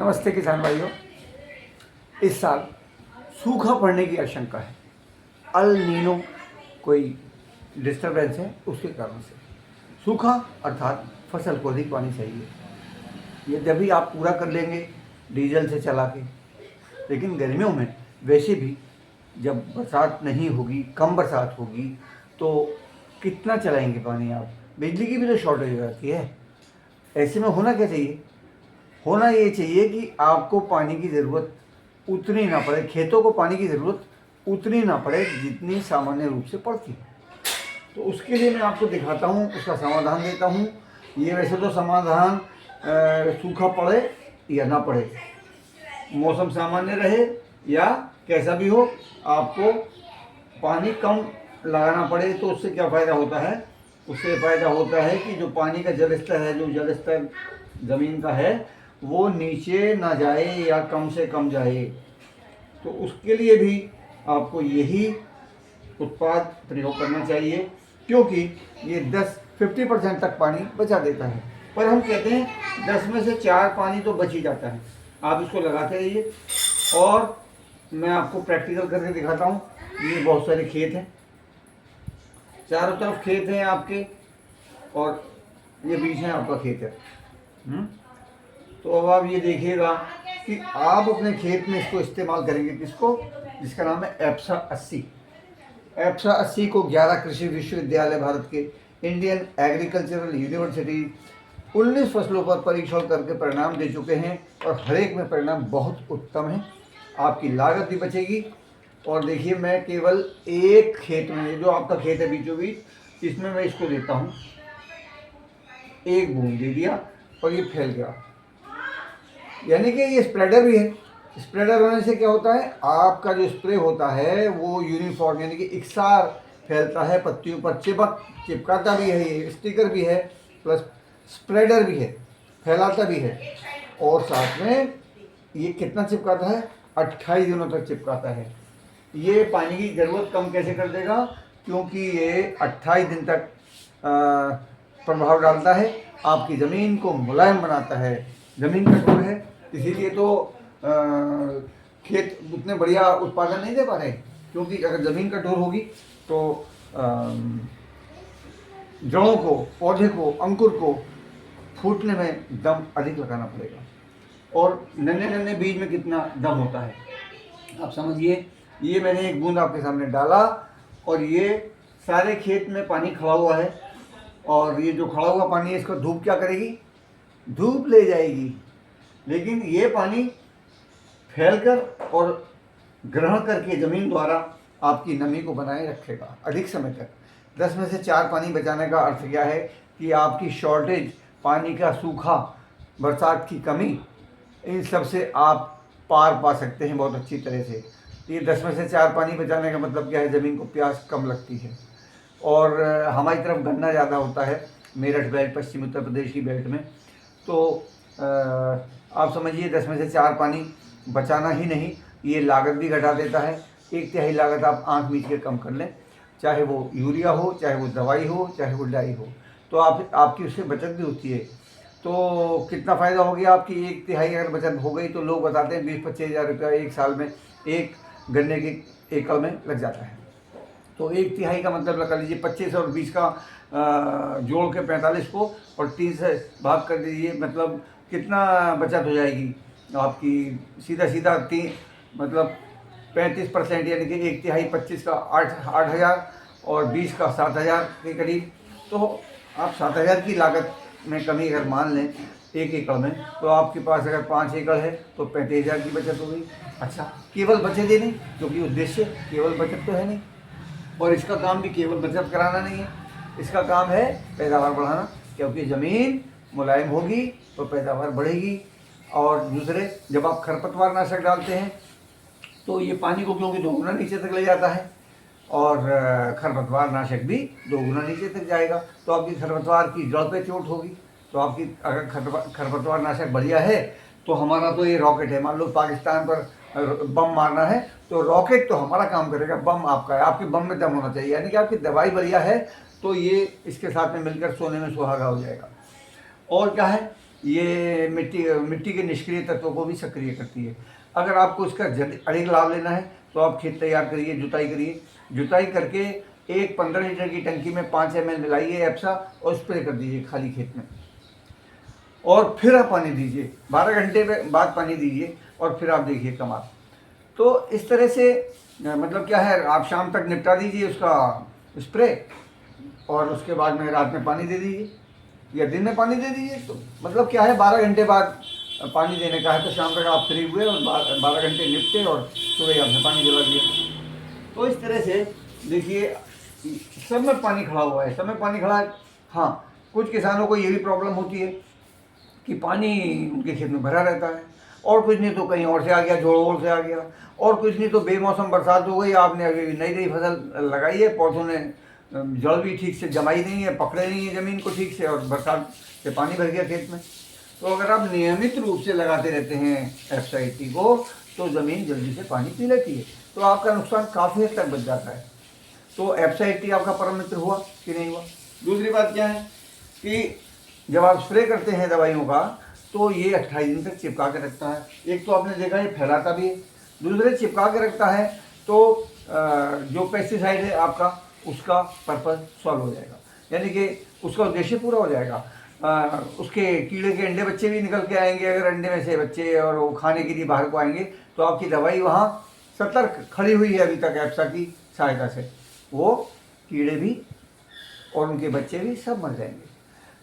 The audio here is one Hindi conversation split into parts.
नमस्ते किसान भाइयों। इस साल सूखा पड़ने की आशंका है। अल नीनो कोई डिस्टरबेंस है, उसके कारण से सूखा अर्थात फसल को अधिक पानी चाहिए। यद्यपि आप पूरा कर लेंगे डीजल से चला के, लेकिन गर्मियों में वैसे भी जब बरसात नहीं होगी, कम बरसात होगी, तो कितना चलाएंगे पानी आप। बिजली की भी तो शॉर्टेज हो जाती है। ऐसे में होना क्या चाहिए? होना ये चाहिए कि आपको पानी की ज़रूरत उतनी ना पड़े, खेतों को पानी की ज़रूरत उतनी ना पड़े जितनी सामान्य रूप से पड़ती है। तो उसके लिए मैं आपको दिखाता हूँ, उसका समाधान देता हूँ। ये वैसे तो समाधान सूखा पड़े या ना पड़े, मौसम सामान्य रहे या कैसा भी हो, आपको पानी कम लगाना पड़े तो उससे क्या फ़ायदा होता है? उससे फ़ायदा होता है कि जो पानी का जल स्तर है, जो जल स्तर ज़मीन का है, वो नीचे ना जाए या कम से कम जाए। तो उसके लिए भी आपको यही उत्पाद प्रयोग करना चाहिए, क्योंकि ये 50% तक पानी बचा देता है। पर हम कहते हैं 10 में से 4 पानी तो बच ही जाता है। आप इसको लगाते रहिए और मैं आपको प्रैक्टिकल करके दिखाता हूँ। ये बहुत सारे खेत हैं, चारों तरफ खेत हैं आपके, और ये बीच में आपका खेत है। तो अब आप ये देखिएगा कि आप अपने खेत में इसको इस्तेमाल करेंगे, किसको? जिसका नाम है एप्सा 80। एप्सा 80 को 11 कृषि विश्वविद्यालय भारत के, इंडियन एग्रीकल्चरल यूनिवर्सिटी 19 फसलों पर परीक्षण करके परिणाम दे चुके हैं, और हर एक में परिणाम बहुत उत्तम है। आपकी लागत भी बचेगी। और देखिए, मैं केवल एक खेत में, जो आपका खेत है बीचों बीच, इसमें मैं इसको देता हूँ। एक बूंद दे दिया और ये फैल गया, यानी कि ये स्प्रेडर भी है। स्प्रेडर होने से क्या होता है? आपका जो स्प्रे होता है वो यूनिफॉर्म यानी कि इकसार फैलता है, पत्तियों पर चिपकाता भी है, ये स्टिकर भी है, प्लस स्प्रेडर भी है, फैलाता भी है। और साथ में ये कितना चिपकाता है? 28 दिनों तक चिपकाता है। ये पानी की ज़रूरत कम कैसे कर देगा? क्योंकि ये 28 दिन तक प्रभाव डालता है, आपकी ज़मीन को मुलायम बनाता है। ज़मीन कठोर है, इसीलिए तो खेत उतने बढ़िया उत्पादन नहीं दे पा रहे, क्योंकि अगर ज़मीन कठोर होगी तो जड़ों को, पौधे को, अंकुर को फूटने में दम अधिक लगाना पड़ेगा। और नन्हे नन्हे बीज में कितना दम होता है आप समझिए। ये मैंने एक बूंद आपके सामने डाला और ये सारे खेत में पानी खड़ा हुआ है, और ये जो खड़ा हुआ पानी है इसको धूप क्या करेगी? धूप ले जाएगी। लेकिन ये पानी फैलकर और ग्रहण करके ज़मीन द्वारा आपकी नमी को बनाए रखेगा अधिक समय तक। 10 में से 4 पानी बचाने का अर्थ क्या है? कि आपकी शॉर्टेज, पानी का सूखा, बरसात की कमी, इन सब से आप पार पा सकते हैं बहुत अच्छी तरह से। ये 10 में से 4 पानी बचाने का मतलब क्या है? ज़मीन को प्यास कम लगती है। और हमारी तरफ गन्ना ज़्यादा होता है, मेरठ बेल्ट, पश्चिम उत्तर प्रदेश की बेल्ट में। तो आप समझिए 10 में से 4 पानी बचाना ही नहीं, ये लागत भी घटा देता है। 1/3 लागत आप आँख मीच के कम कर लें, चाहे वो यूरिया हो, चाहे वो दवाई हो, चाहे वो डाई हो, तो आपकी उससे बचत भी होती है। तो कितना फ़ायदा हो गया आपकी? 1/3 अगर बचत हो गई तो लोग बताते हैं 20-25 हज़ार रुपया एक साल में एक गन्ने के एकड़ में लग जाता है। तो 1/3 का मतलब लगा लीजिए 25 और 20 का जोड़ के 45 को और 3 से भाग कर दीजिए, मतलब कितना बचत हो जाएगी आपकी? सीधा सीधा 3 मतलब 35%, यानी कि 1/3 25 का 8,000 और 20 का 7,000 के करीब। तो आप 7,000 की लागत में कमी अगर मान लें एक एकड़ में, तो आपके पास अगर 5 एकड़ है तो 35,000 की बचत हो गई। अच्छा, केवल बचत ही नहीं, क्योंकि उद्देश्य केवल बचत तो है नहीं, और इसका काम भी केवल बचत कराना नहीं है, इसका काम है पैदावार बढ़ाना, क्योंकि ज़मीन मुलायम होगी तो पैदावार बढ़ेगी। और दूसरे, जब आप खरपतवार नाशक डालते हैं तो ये पानी को क्योंकि 2 गुना नीचे तक ले जाता है, और खरपतवार नाशक भी 2 गुना नीचे तक जाएगा, तो आपकी खरपतवार की जड़ पे चोट होगी। तो आपकी अगर खरपतवार नाशक बढ़िया है तो हमारा तो ये रॉकेट है, मान लो पाकिस्तान पर बम मारना है तो रॉकेट तो हमारा काम करेगा, बम आपका है। आपके बम में दम होना चाहिए, यानी कि आपकी दवाई बढ़िया है तो ये इसके साथ में मिलकर सोने में सुहागा हो जाएगा। और क्या है? ये मिट्टी के निष्क्रिय तत्वों को भी सक्रिय करती है। अगर आपको इसका अधिक लाभ लेना है तो आप खेत तैयार करिए, जुताई करिए, जुताई करके एक 15 लीटर की टंकी में 5 ml मिलाइए एप्सा और स्प्रे कर दीजिए खाली खेत में, और फिर आप पानी दीजिए, 12 घंटे बाद पानी दीजिए और फिर आप देखिए कमाल। तो इस तरह से मतलब क्या है, आप शाम तक निपटा दीजिए उसका स्प्रे और उसके बाद में रात में पानी दे दीजिए या दिन में पानी दे दीजिए। तो मतलब क्या है, 12 घंटे बाद पानी देने का है, तो शाम तक आप फ्री हुए और 12 घंटे निपटे और सुबह आपने पानी दिला दिया। तो इस तरह से देखिए सब में पानी खड़ा हुआ है, सब में पानी खड़ा है। हाँ, कुछ किसानों को ये भी प्रॉब्लम होती है कि पानी उनके खेत में भरा रहता है, और कुछ नहीं तो कहीं और से आ गया, जोड़ से आ गया, और कुछ नहीं तो बेमौसम बरसात हो गई, आपने अभी नई फसल लगाई है, पौधों ने जड़ भी ठीक से जमाई नहीं है, पकड़े नहीं है ज़मीन को ठीक से, और बरसात से पानी भर गया खेत में। तो अगर आप नियमित रूप से लगाते रहते हैं एप्सा 80 को, तो ज़मीन जल्दी से पानी पी लेती है, तो आपका नुकसान काफ़ी हद तक बच जाता है। तो एप्सा 80 आपका परम मित्र हुआ कि नहीं हुआ। दूसरी बात क्या है कि जब आप स्प्रे करते हैं दवाइयों का, तो ये 28 दिन तक चिपका के रखता है। एक तो आपने देखा ये फैलाता भी है, दूसरे चिपका के रखता है, तो जो पेस्टिसाइड है आपका, उसका पर्पज़ सॉल्व हो जाएगा, यानी कि उसका उद्देश्य पूरा हो जाएगा। उसके कीड़े के अंडे बच्चे भी निकल के आएंगे, अगर अंडे में से बच्चे और वो खाने के लिए बाहर को आएंगे, तो आपकी दवाई वहाँ सतर्क खड़ी हुई है अभी तक एप्सा की सहायता से, वो कीड़े भी और उनके बच्चे भी सब मर जाएंगे।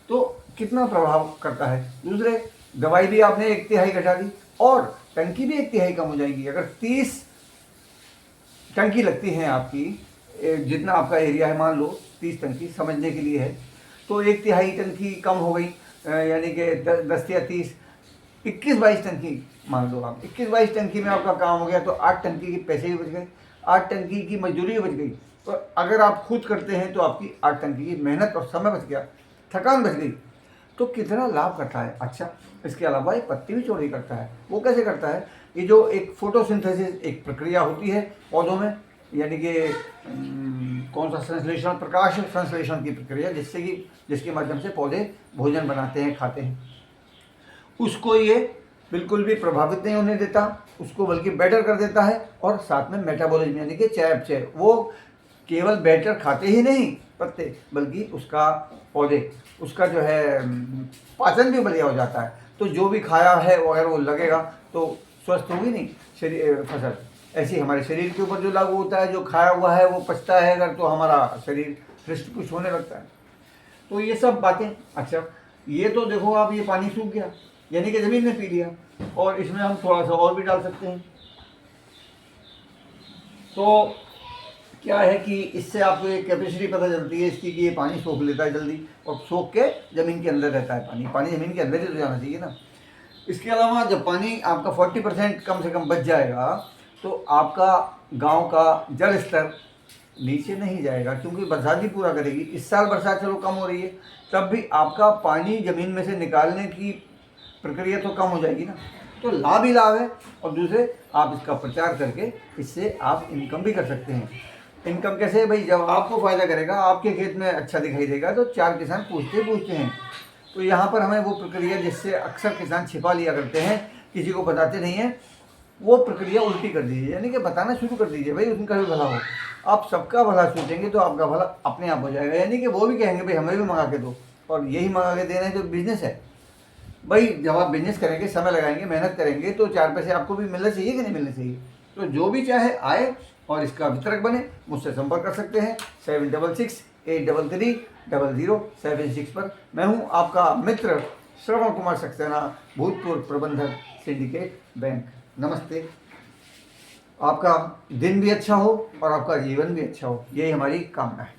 तो कितना प्रभाव करता है। दूसरे, दवाई भी आपने 1/3 घटा दी और टंकी भी 1/3 कम हो जाएगी। अगर 30 टंकी लगती हैं आपकी, जितना आपका एरिया है, मान लो 30 टंकी समझने के लिए है, तो 1/3 टंकी कम हो गई, यानी कि 10 या 30, 21-22 टंकी मान लो आप, 21-22 टंकी में आपका काम हो गया, तो 8 टंकी के पैसे भी बच गए, 8 टंकी की मजदूरी भी बच गई। तो अगर आप खुद करते हैं तो आपकी 8 टंकी की मेहनत और समय बच गया, थकान बच गई। तो कितना लाभ करता है। अच्छा, इसके अलावा ये पत्ती भी चौड़ी करता है। वो कैसे करता है, ये जो एक फोटोसिंथेसिस एक प्रक्रिया होती है पौधों में, यानी कि कौन सा संश्लेषण, प्रकाश संश्लेषण की प्रक्रिया, जिसके माध्यम से पौधे भोजन बनाते हैं, खाते हैं, उसको ये बिल्कुल भी प्रभावित नहीं होने देता, उसको बल्कि बेटर कर देता है। और साथ में मेटाबॉलिज्म यानी कि चयापचय, वो केवल बेटर खाते ही नहीं पत्ते, बल्कि उसका पौधे उसका जो है पाचन भी बढ़िया हो जाता है। तो जो भी खाया है अगर वो लगेगा तो स्वस्थ होगी नहीं शरीर फसल। ऐसे हमारे शरीर के ऊपर जो लागू होता है, जो खाया हुआ है वो पचता है अगर, तो हमारा शरीर हृष्ट पुष्ट होने लगता है। तो ये सब बातें। अच्छा, ये तो देखो आप, ये पानी सूख गया यानी कि ज़मीन ने पी लिया, और इसमें हम थोड़ा सा और भी डाल सकते हैं। तो क्या है कि इससे आपको एक कैपेसिटी पता चलती है इसकी कि ये पानी सोख लेता है जल्दी, और सोख के ज़मीन के अंदर रहता है। पानी ज़मीन के अंदर ही तो जाना चाहिए ना। इसके अलावा जब पानी आपका 40% कम से कम बच जाएगा, तो आपका गांव का जल स्तर नीचे नहीं जाएगा, क्योंकि बरसात ही पूरा करेगी। इस साल बरसात चलो कम हो रही है, तब भी आपका पानी ज़मीन में से निकालने की प्रक्रिया तो कम हो जाएगी ना। तो लाभ ही लाभ है। और दूसरे, आप इसका प्रचार करके इससे आप इनकम भी कर सकते हैं। इनकम कैसे भाई, जब आपको फ़ायदा करेगा, आपके खेत में अच्छा दिखाई देगा, तो 4 किसान पूछते हैं। तो यहाँ पर हमें वो प्रक्रिया जिससे अक्सर किसान छिपा लिया करते हैं, किसी को बताते नहीं हैं, वो प्रक्रिया उल्टी कर दीजिए, यानी कि बताना शुरू कर दीजिए भाई उनका भी भला हो। आप सबका भला सोचेंगे तो आपका भला अपने आप हो जाएगा, यानी कि वो भी कहेंगे भाई हमें भी मंगा के दो, और यही मंगा के देना है तो बिजनेस है भाई। जब आप बिजनेस करेंगे, समय लगाएंगे, मेहनत करेंगे, तो 4 पैसे आपको भी मिलना चाहिए कि नहीं मिलने चाहिए। तो जो भी चाहे आए और इसका वितरक बने, मुझसे संपर्क कर सकते हैं 7668330076 पर। मैं हूं आपका मित्र श्रवण कुमार सक्सेना, भूतपूर्व प्रबंधक, सिंडिकेट बैंक। नमस्ते। आपका दिन भी अच्छा हो और आपका जीवन भी अच्छा हो, यही हमारी कामना है।